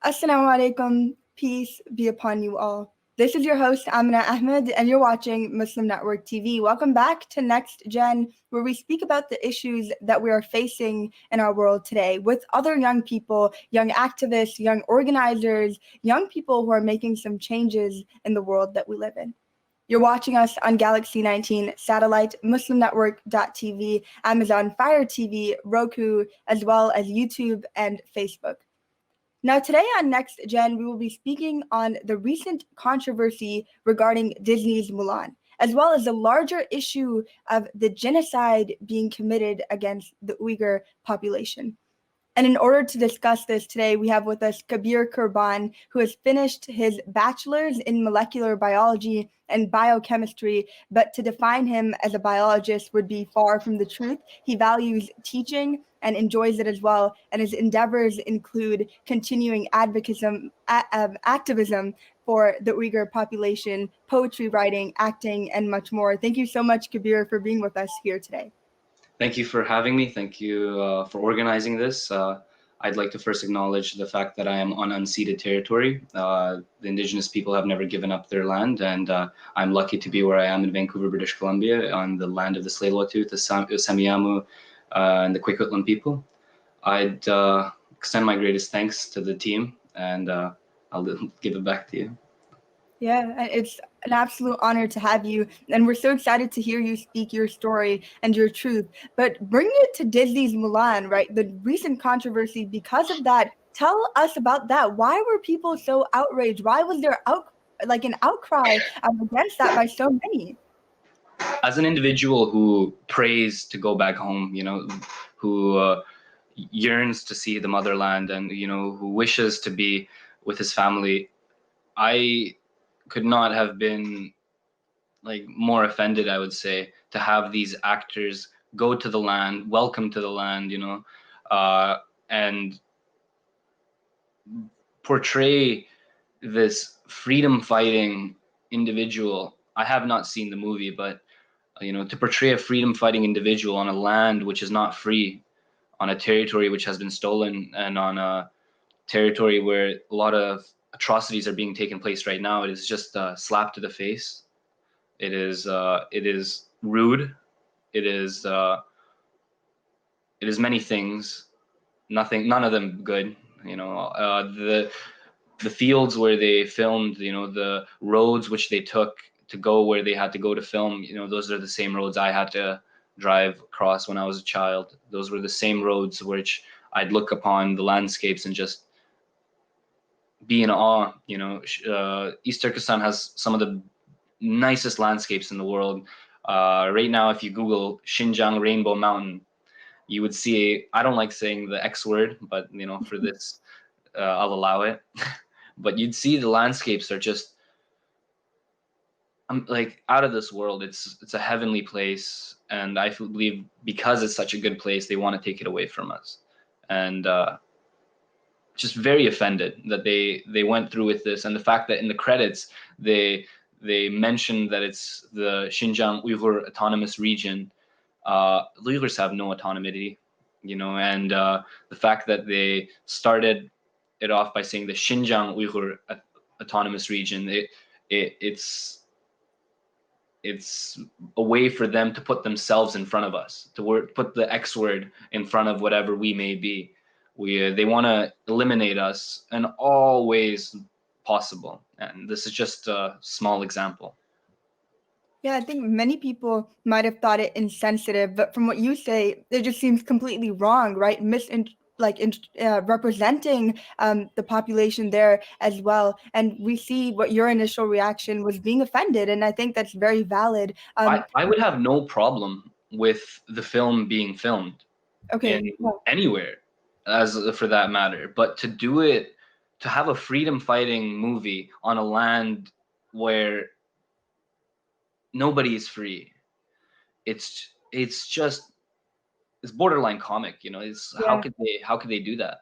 Assalamu alaikum, peace be upon you all. This is your host, Amina Ahmed, and you're watching Muslim Network TV. Welcome back to NextGen, where we speak about the issues that we are facing in our world today with other young people, young activists, young organizers, young people who are making some changes in the world that we live in. You're watching us on Galaxy 19 satellite, MuslimNetwork.tv, Amazon Fire TV, Roku, as well as YouTube and Facebook. Now, today on Next Gen, we will be speaking on the recent controversy regarding Disney's Mulan, as well as the larger issue of the genocide being committed against the Uyghur population. And in order to discuss this today, we have with us Kabir Qurban, who has finished his bachelor's in molecular biology and biochemistry, but to define him as a biologist would be far from the truth. He values teaching and enjoys it as well, and his endeavors include continuing activism for the Uyghur population, poetry writing, acting, and much more. Thank you so much, Kabir, for being with us here today. Thank you for having me. Thank you for organizing this. I'd like to first acknowledge the fact that I am on unceded territory. The indigenous people have never given up their land, and I'm lucky to be where I am in Vancouver, British Columbia, on the land of the Tsleil-Waututh, the Semiahmoo, and the Quiquitlam people. I'd extend my greatest thanks to the team, and I'll give it back to you. Yeah, it's an absolute honor to have you, and we're so excited to hear you speak your story and your truth. But bring it to Disney's Mulan, right? The recent controversy because of that. Tell us about that. Why were people so outraged? Why was there an outcry against that by so many? As an individual who prays to go back home, who yearns to see the motherland, and who wishes to be with his family, I could not have been more offended, I would say, to have these actors go to the land, welcome to the land, and portray this freedom fighting individual. I have not seen the movie, but to portray a freedom fighting individual on a land which is not free, on a territory which has been stolen, and on a territory where a lot of atrocities are being taken place right now, it is just a slap to the face. It is rude. It is many things. None of them good. The fields where they filmed, the roads which they took to go where they had to go to film, those are the same roads I had to drive across when I was a child. Those were the same roads which I'd look upon the landscapes and just be in awe. East Turkestan has some of the nicest landscapes in the world. Right now, if you Google Xinjiang Rainbow Mountain, you would see, I don't like saying the X word, but for this, I'll allow it. But you'd see the landscapes are just out of this world. It's a heavenly place, and I believe because it's such a good place, they want to take it away from us. And just very offended that they went through with this, and the fact that in the credits they mentioned that it's the Xinjiang Uyghur Autonomous Region. The Uighurs have no autonomy, and the fact that they started it off by saying the Xinjiang Uyghur Autonomous Region, it's a way for them to put themselves in front of us, to put the X word in front of whatever we may be. They want to eliminate us in all ways possible, and this is just a small example. Yeah, I think many people might have thought it insensitive, but from what you say, it just seems completely wrong, right? Representing the population there as well. And we see what your initial reaction was, being offended, and I think that's very valid. I would have no problem with the film being filmed anywhere, as for that matter. But to do it, to have a freedom fighting movie on a land where nobody is free, it's borderline comic. How could they do that?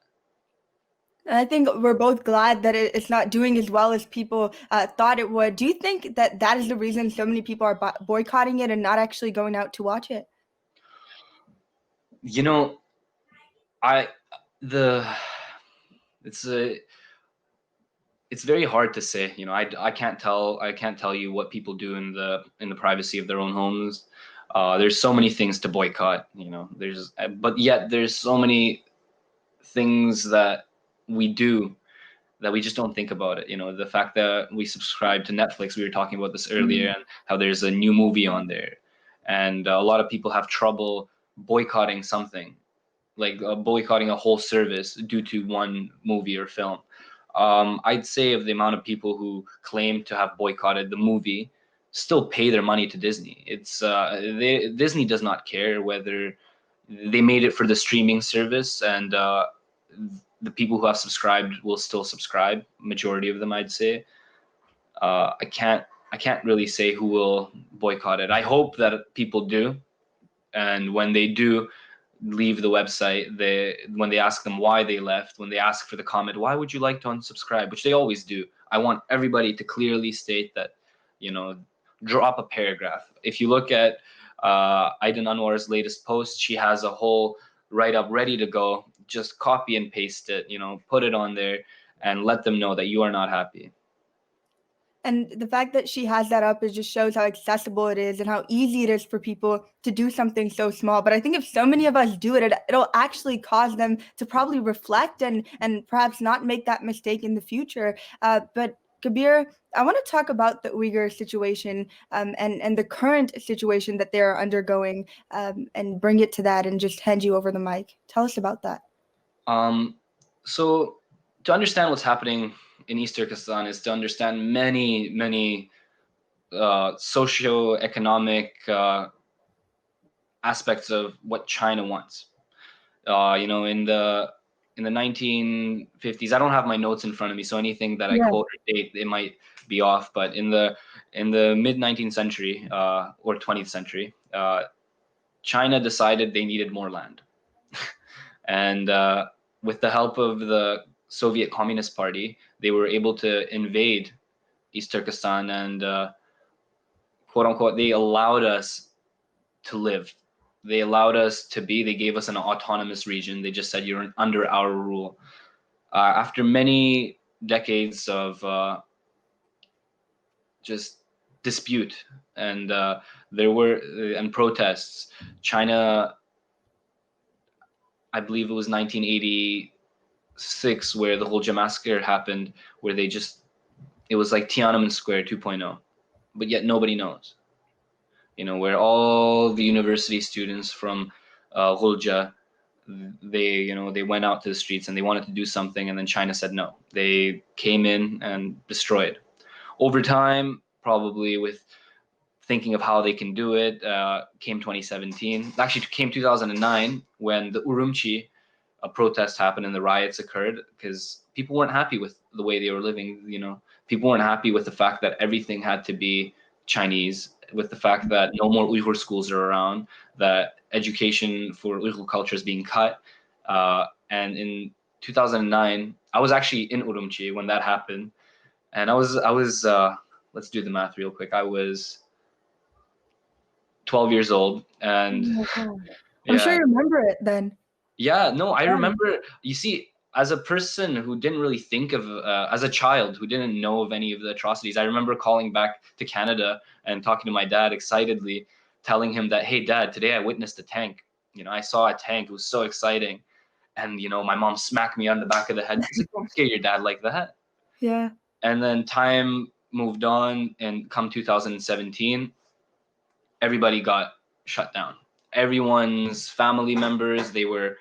And I think we're both glad that it's not doing as well as people thought it would. Do you think that that is the reason so many people are boycotting it and not actually going out to watch it? it's very hard to say. I can't tell you what people do in the privacy of their own homes. There's so many things to boycott. But yet there's so many things that we do that we just don't think about it. The fact that we subscribe to Netflix, we were talking about this earlier, and how there's a new movie on there, and a lot of people have trouble boycotting something, like boycotting a whole service due to one movie or film. I'd say of the amount of people who claim to have boycotted the movie still pay their money to Disney. Disney does not care whether they made it for the streaming service, and the people who have subscribed will still subscribe. Majority of them, I'd say. I can't really say who will boycott it. I hope that people do, and when they do leave the website, when they ask them why they left, when they ask for the comment, why would you like to unsubscribe, which they always do, I want everybody to clearly state that, drop a paragraph. If you look at Aiden Anwar's latest post, she has a whole write-up ready to go. Just copy and paste it, put it on there and let them know that you are not happy. And the fact that she has that up, it just shows how accessible it is and how easy it is for people to do something so small. But I think if so many of us do it, it'll actually cause them to probably reflect and perhaps not make that mistake in the future. But Kabir, I want to talk about the Uyghur situation and the current situation that they're undergoing, and bring it to that and just hand you over the mic. Tell us about that. So to understand what's happening in East Turkestan is to understand many socio-economic aspects of what China wants. In the 1950s, I don't have my notes in front of me, so anything that I quote or date, it might be off. But in the mid 19th century or 20th century, China decided they needed more land, and with the help of the Soviet Communist Party, they were able to invade East Turkestan, and quote unquote, they allowed us to live. They allowed us to be. They gave us an autonomous region. They just said you're under our rule. After many decades of just dispute and protests, China, I believe it was 1986 where the Hulja massacre happened, where it was like Tiananmen Square 2.0, but yet nobody knows. Where all the university students from Hulja, they went out to the streets and they wanted to do something, and then China said no. They came in and destroyed. Over time, probably with thinking of how they can do it, came 2017. Actually, came 2009 when the Urumqi protest happened and the riots occurred because people weren't happy with the way they were living. People weren't happy with the fact that everything had to be Chinese, with the fact that no more Uyghur schools are around, that education for Uyghur culture is being cut. And in 2009, I was actually in Urumqi when that happened, and I was let's do the math real quick. I was 12 years old, and I'm sure you remember it then. Yeah, no, I remember. You see, as a person who didn't really think of, as a child who didn't know of any of the atrocities, I remember calling back to Canada and talking to my dad excitedly, telling him that, hey, Dad, today I witnessed a tank. I saw a tank. It was so exciting. And, my mom smacked me on the back of the head. She's like, don't scare your dad like that. Yeah. And then time moved on, and come 2017, everybody got shut down. Everyone's family members, they were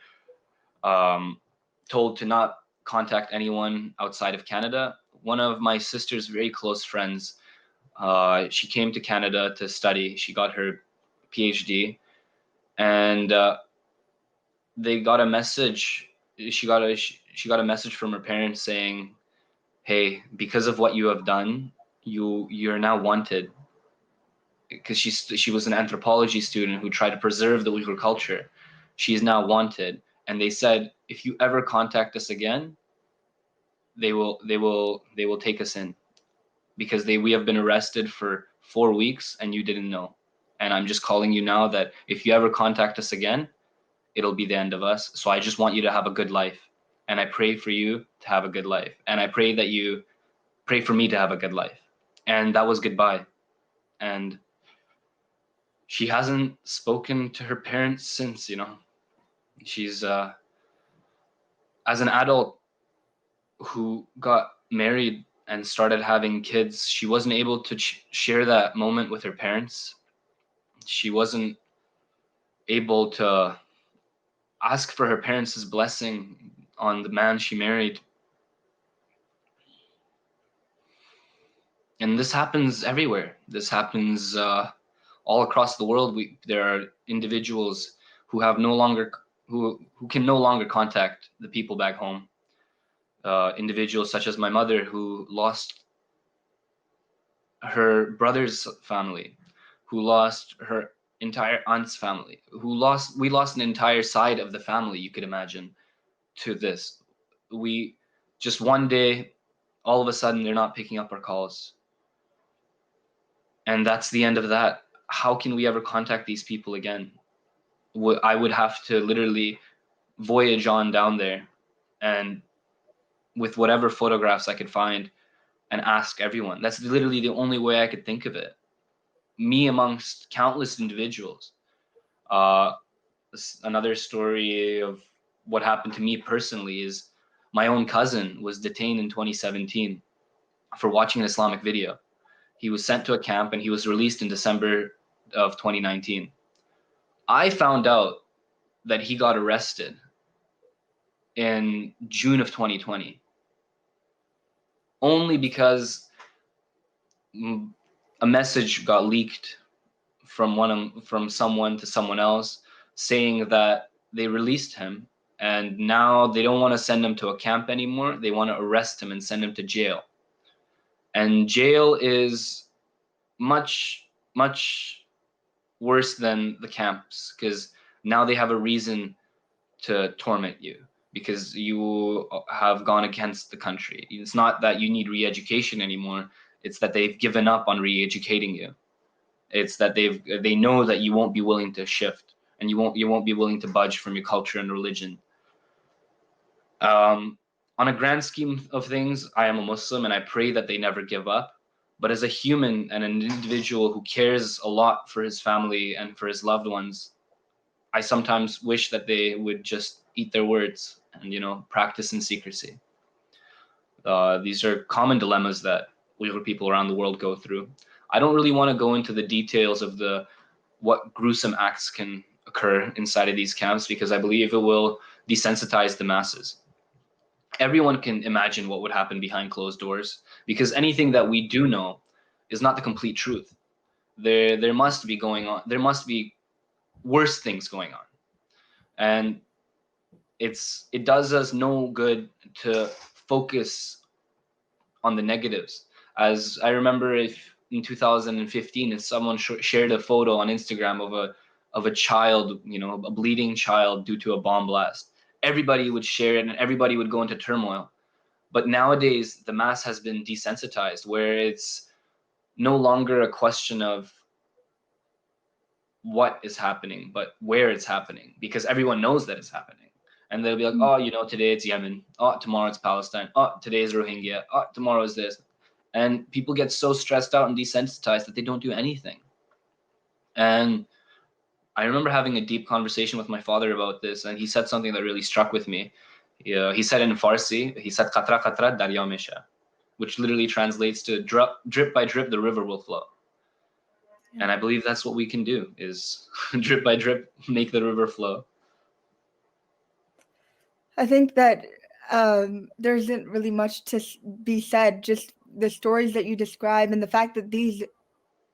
told to not contact anyone outside of Canada. One of my sister's very close friends, she came to Canada to study. She got her PhD, and they got a message. She got a message from her parents saying, "Hey, because of what you have done, you're now wanted." Because she was an anthropology student who tried to preserve the Uyghur culture. She is now wanted, and they said, if you ever contact us again, they will take us in, because we have been arrested for 4 weeks and you didn't know. And I'm just calling you now that if you ever contact us again, it'll be the end of us. So I just want you to have a good life, and I pray for you to have a good life, and I pray that you pray for me to have a good life. And that was goodbye. And she hasn't spoken to her parents since, you know. She's, as an adult who got married and started having kids, she wasn't able to share that moment with her parents. She wasn't able to ask for her parents' blessing on the man she married. And this happens everywhere. This happens all across the world. There are individuals who have who can no longer contact the people back home. Individuals such as my mother, who lost her brother's family, who lost her entire aunt's family, we lost an entire side of the family, you could imagine, to this. We just one day, all of a sudden, they're not picking up our calls. And that's the end of that. How can we ever contact these people again? I would have to literally voyage on down there and with whatever photographs I could find and ask everyone. That's literally the only way I could think of it. Me amongst countless individuals. Another story of what happened to me personally is my own cousin was detained in 2017 for watching an Islamic video. He was sent to a camp and he was released in December of 2019. I found out that he got arrested in June of 2020, only because a message got leaked from someone to someone else saying that they released him and now they don't want to send him to a camp anymore. They want to arrest him and send him to jail. And jail is much, much worse than the camps, because now they have a reason to torment you because you have gone against the country. It's not that you need re-education anymore. It's that they've given up on re-educating you. It's that they know that you won't be willing to shift and you won't be willing to budge from your culture and religion. On a grand scheme of things, I am a Muslim and I pray that they never give up. But as a human and an individual who cares a lot for his family and for his loved ones, I sometimes wish that they would just eat their words and, you know, practice in secrecy. These are common dilemmas that Uyghur people around the world go through. I don't really want to go into the details of what gruesome acts can occur inside of these camps because I believe it will desensitize the masses. Everyone can imagine what would happen behind closed doors because anything that we do know is not the complete truth. There must be worse things going on. And it does us no good to focus on the negatives. As I remember in 2015, if someone shared a photo on Instagram of a child, you know, a bleeding child due to a bomb blast, everybody would share it and everybody would go into turmoil. But nowadays, the mass has been desensitized, where it's no longer a question of what is happening, but where it's happening, because everyone knows that it's happening. And they'll be like, oh, you know, today it's Yemen. Oh, tomorrow it's Palestine. Oh, today is Rohingya. Oh, tomorrow is this. And people get so stressed out and desensitized that they don't do anything. And I remember having a deep conversation with my father about this, and he said something that really struck with me. He said in Farsi, he said, "Qatra qatra darya mein sha," which literally translates to drip by drip, the river will flow. And I believe that's what we can do, is drip by drip, make the river flow. I think that there isn't really much to be said, just the stories that you describe and the fact that these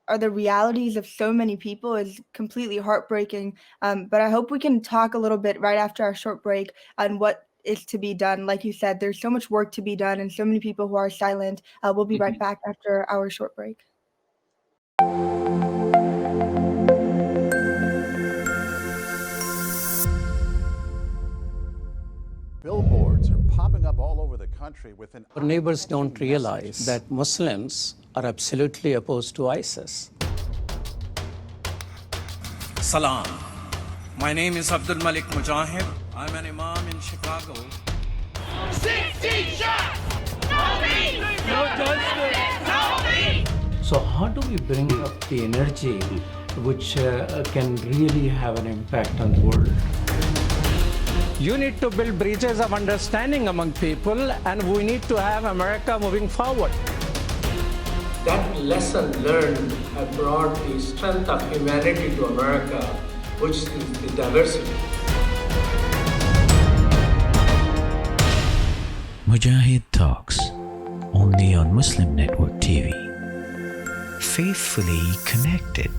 are the realities of so many people is completely heartbreaking. But I hope we can talk a little bit right after our short break on what is to be done. Like you said, there's so much work to be done and so many people who are silent. We'll be right back after our short break. Billboards are popping up all over the country with an Our neighbors don't realize that Muslims are absolutely opposed to ISIS. Salam. My name is Abdul Malik Mujahid. I'm an Imam in Chicago. 16 shots! No peace! No guns! So how do we bring up the energy which can really have an impact on the world? You need to build bridges of understanding among people, and we need to have America moving forward. That lesson learned have brought the strength of humanity to America, which is the diversity. Mujahid Talks, only on Muslim Network TV. Faithfully connected.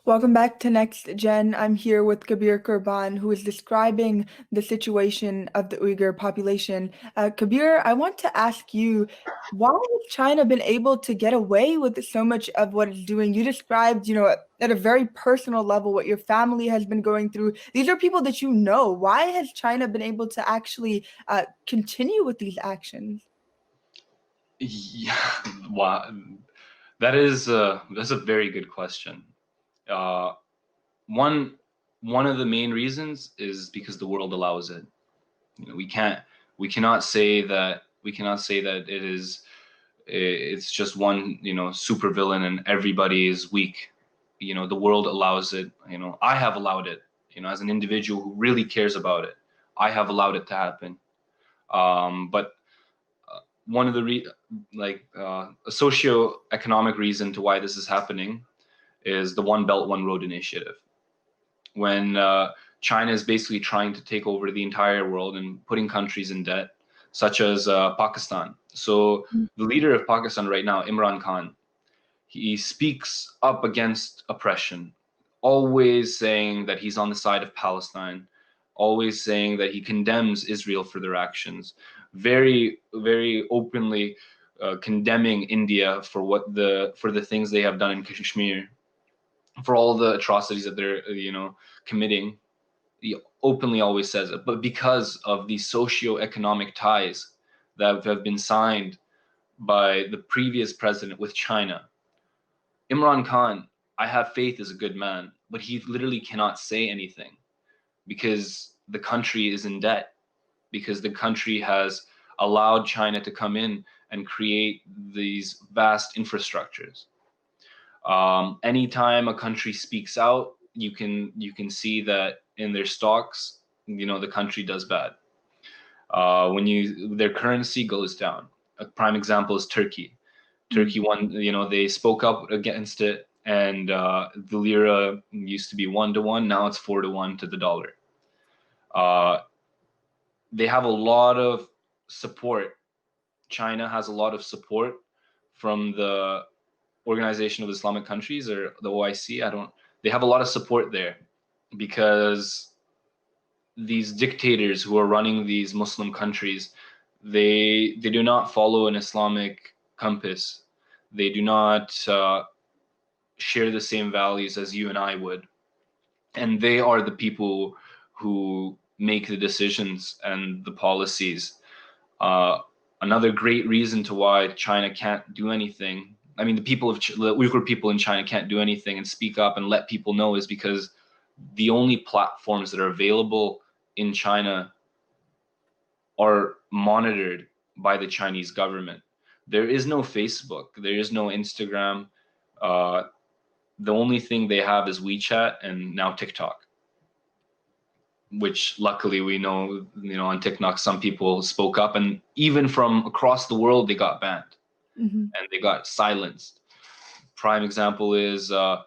Welcome back to Next Gen. I'm here with Kabir Qurban, who is describing the situation of the Uyghur population. Kabir, I want to ask you, why has China been able to get away with so much of what it's doing? You described, at a very personal level, what your family has been going through. These are people that you know. Why has China been able to actually continue with these actions? Yeah, wow, that's a very good question. One of the main reasons is because the world allows it. We cannot say that it's just one supervillain and everybody is weak. The world allows it. I have allowed it. As an individual who really cares about it, I have allowed it to happen. But one of the a socio-economic reason to why this is happening is the One Belt, One Road initiative. When China is basically trying to take over the entire world and putting countries in debt, such as Pakistan. So the leader of Pakistan right now, Imran Khan, he speaks up against oppression, always saying that he's on the side of Palestine, always saying that he condemns Israel for their actions, very, very openly condemning India for the things they have done in Kashmir, for all the atrocities that they're committing. He openly always says it. But because of the socio-economic ties that have been signed by the previous president with China, Imran Khan, I have faith, is a good man, but he literally cannot say anything because the country is in debt, because the country has allowed China to come in and create these vast infrastructures. Anytime a country speaks out, you can see that in their stocks, the country does bad. When their currency goes down. A prime example is Turkey. Turkey they spoke up against it, and the lira used to be 1-to-1. Now it's 4-to-1 to the dollar. They have a lot of support. China has a lot of support from the Organization of Islamic Countries, or the OIC. They have a lot of support there because these dictators who are running these Muslim countries, they do not follow an Islamic compass. They do not share the same values as you and I would. And they are the people who make the decisions and the policies. Another great reason to why China can't do anything, the Uyghur people in China can't do anything and speak up and let people know, is because the only platforms that are available in China are monitored by the Chinese government. There is no Facebook. There is no Instagram. The only thing they have is WeChat and now TikTok, which luckily we know, on TikTok, some people spoke up, and even from across the world, they got banned. And they got silenced. Prime example is I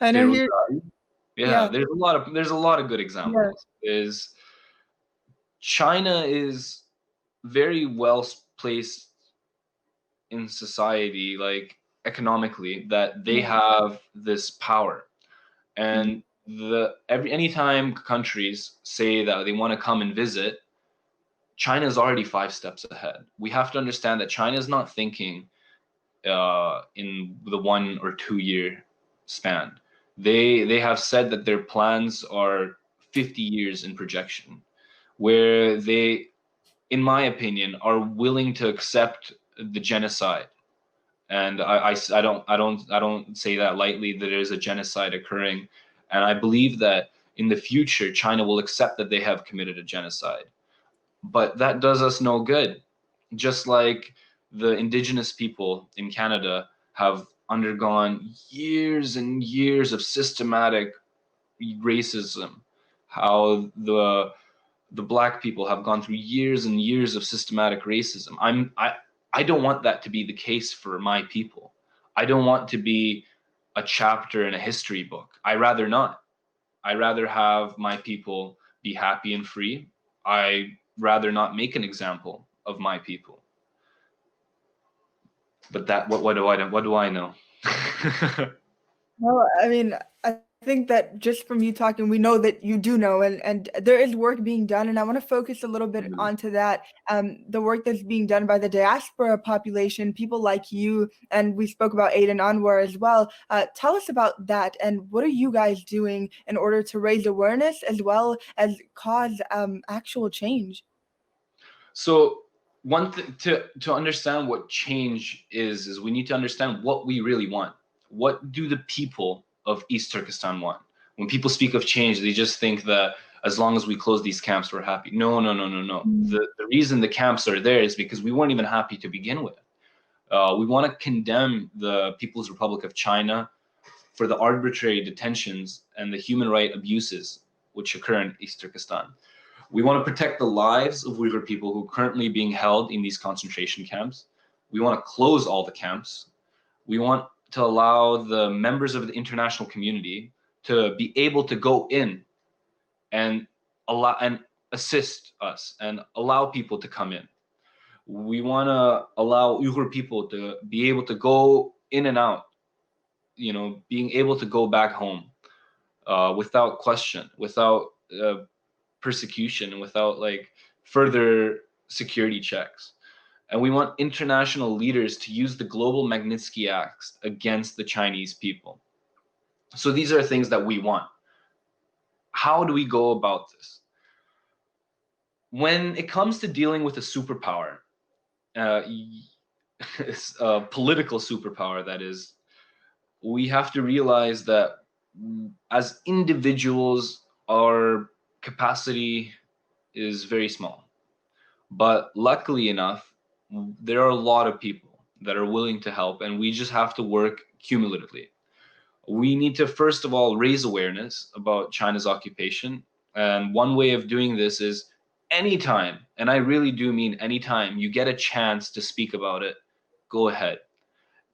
know you're. There's a lot of good examples. Is China is very well placed in society, like economically, that they have this power, and anytime countries say that they want to come and visit, China is already 5 steps ahead. We have to understand that China is not thinking in the 1 or 2 year span. They have said that their plans are 50 years in projection, where they, in my opinion, are willing to accept the genocide. And I don't say that lightly, that there is a genocide occurring. And I believe that in the future, China will accept that they have committed a genocide. but that does us no good. Just like the indigenous people in Canada have undergone years and years of systematic racism, how the black people have gone through years and years of systematic racism. I don't want that to be the case for my people. I don't want to be a chapter in a history book. I rather not. I rather have my people be happy and free. I rather not make an example of my people. But that what do I know? Well, I mean, I think that just from you talking, we know that you do know, and there is work being done, and I want to focus a little bit onto that. The work that's being done by the diaspora population, people like you, and we spoke about Aid and Anwar as well. Tell us about that, and what are you guys doing in order to raise awareness as well as cause actual change? So one thing to understand what change is we need to understand what we really want. What do the people of East Turkestan want? When people speak of change, they just think that as long as we close these camps, we're happy. No. The reason the camps are there is because we weren't even happy to begin with. We want to condemn the People's Republic of China for the arbitrary detentions and the human right abuses which occur in East Turkestan. We want to protect the lives of Uyghur people who are currently being held in these concentration camps. We want to close all the camps. We want to allow the members of the international community to be able to go in and allow and assist us and allow people to come in. We want to allow Uyghur people to be able to go in and out, being able to go back home without question, without persecution, and without further security checks. And we want international leaders to use the Global Magnitsky Act against the Chinese people. So these are things that we want. How do we go about this? When it comes to dealing with a superpower, a political superpower, that is, we have to realize that as individuals, our capacity is very small. But luckily enough, there are a lot of people that are willing to help, and we just have to work cumulatively. We need to, first of all, raise awareness about China's occupation. And one way of doing this is anytime, and I really do mean anytime, you get a chance to speak about it, go ahead.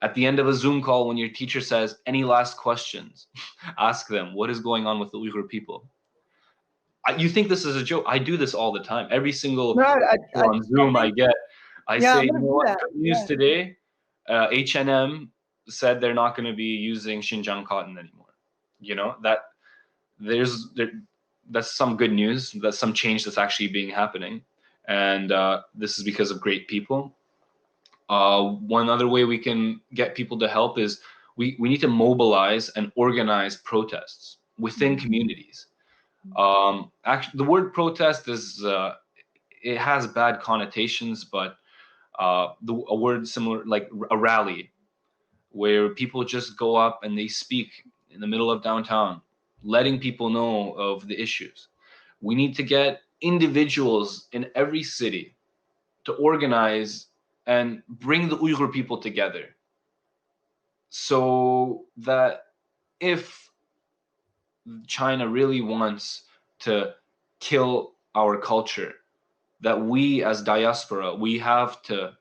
At the end of a Zoom call, when your teacher says, any last questions, ask them, what is going on with the Uyghur people? You think this is a joke? I do this all the time. Every single on Zoom I get, I say, you know what, good news today, H&M said they're not going to be using Xinjiang cotton anymore. That's some good news. That's some change that's actually being happening. And this is because of great people. One other way we can get people to help is we need to mobilize and organize protests within communities. Actually, the word protest is it has bad connotations, but a word similar, like a rally, where people just go up and they speak in the middle of downtown, letting people know of the issues. We need to get individuals in every city to organize and bring the Uyghur people together, so that if China really wants to kill our culture, that we as diaspora, we have to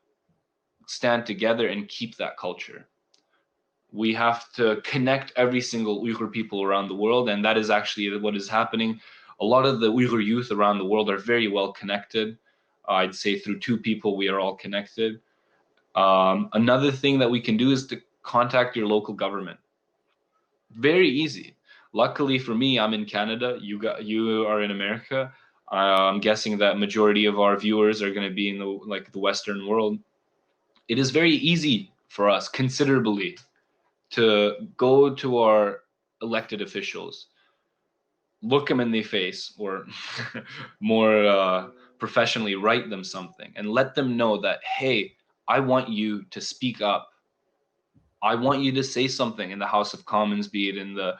stand together and keep that culture. We have to connect every single Uyghur people around the world, and that is actually what is happening. A lot of the Uyghur youth around the world are very well connected. I'd say through two people, we are all connected. Another thing that we can do is to contact your local government. Very easy. Luckily for me, I'm in Canada. You are in America. I'm guessing that majority of our viewers are going to be in the Western world. It is very easy for us, considerably, to go to our elected officials, look them in the face, or more professionally, write them something and let them know that, hey, I want you to speak up. I want you to say something in the House of Commons, be it in the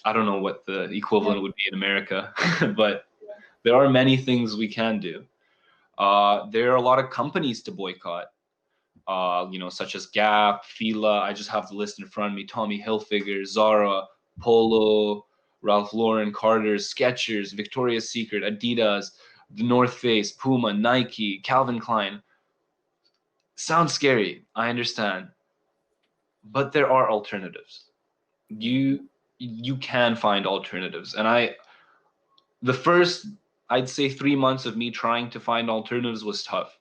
I don't know what the equivalent would be in America, but There are many things we can do. There are a lot of companies to boycott, such as Gap, Fila. I just have the list in front of me. Tommy Hilfiger, Zara, Polo, Ralph Lauren, Carter's, Skechers, Victoria's Secret, Adidas, The North Face, Puma, Nike, Calvin Klein. Sounds scary, I understand, but there are alternatives. You can find alternatives, and the first, I'd say, 3 months of me trying to find alternatives was tough.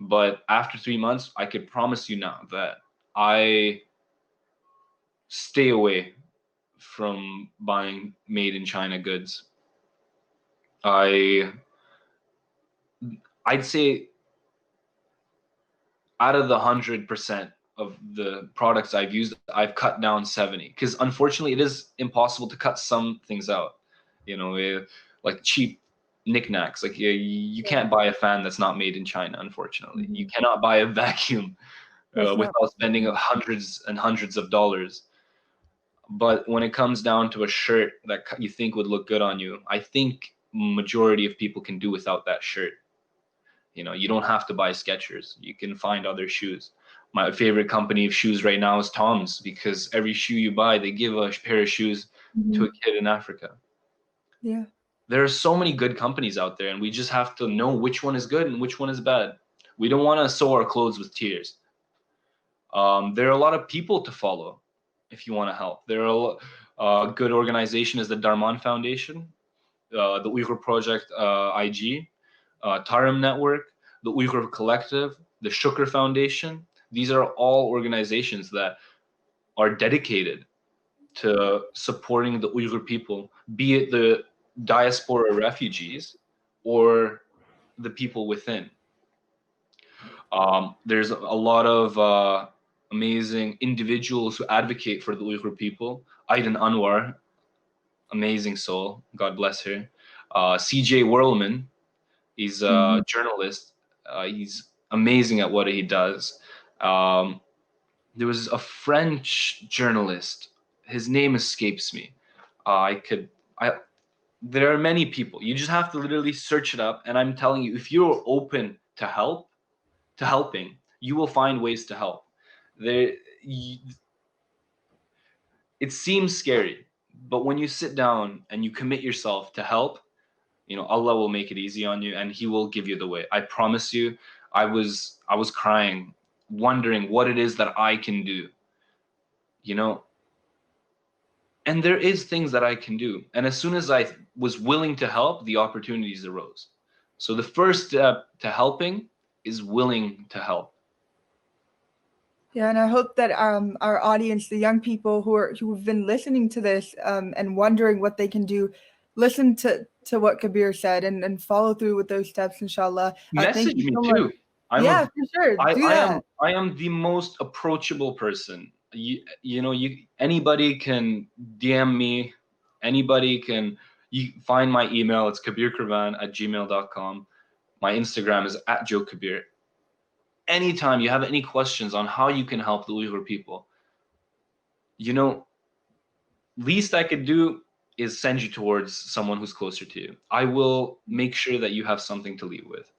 But after 3 months, I could promise you now that I stay away from buying made in China goods. I'd say out of the 100% of the products I've used, I've cut down 70, because unfortunately it is impossible to cut some things out. Like cheap knickknacks. Like you can't buy a fan that's not made in China, unfortunately. You cannot buy a vacuum without spending hundreds and hundreds of dollars. But when it comes down to a shirt that you think would look good on you, I think majority of people can do without that shirt. You don't have to buy Skechers. You can find other shoes. My favorite company of shoes right now is Tom's, because every shoe you buy, they give a pair of shoes to a kid in Africa. Yeah. There are so many good companies out there, and we just have to know which one is good and which one is bad. We don't want to sew our clothes with tears. There are a lot of people to follow if you want to help. There are a good organization is the Darman Foundation, the Uyghur Project IG, Tarim Network, the Uyghur Collective, the Shukr Foundation. These are all organizations that are dedicated to supporting the Uyghur people, be it the diaspora refugees or the people within. There's a lot of amazing individuals who advocate for the Uyghur people. Aiden Anwar, amazing soul, God bless her. CJ Whirlman, he's a journalist. He's amazing at what he does. There was a French journalist. His name escapes me. There are many people. You just have to literally search it up. And I'm telling you, if you're open to helping, you will find ways to help. It seems scary, but when you sit down and you commit yourself to help, Allah will make it easy on you, and He will give you the way. I promise you. I was crying, wondering what it is that I can do. And there is things that I can do. And as soon as I was willing to help, the opportunities arose. So the first step to helping is willing to help. Yeah, and I hope that our audience, the young people who've been listening to this and wondering what they can do, listen to what Kabir said and follow through with those steps, inshallah. Message me so too. For sure. Do that. I am the most approachable person. Anybody can DM me. Anybody can. You find my email. It's kabirqurban@gmail.com. My Instagram is @joekabir. Anytime you have any questions on how you can help the Uyghur people, least I could do is send you towards someone who's closer to you. I will make sure that you have something to leave with.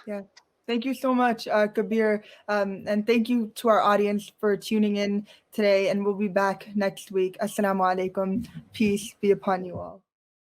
Yeah. Thank you so much, Kabir. And thank you to our audience for tuning in today. And we'll be back next week. Assalamu alaikum. Peace be upon you all.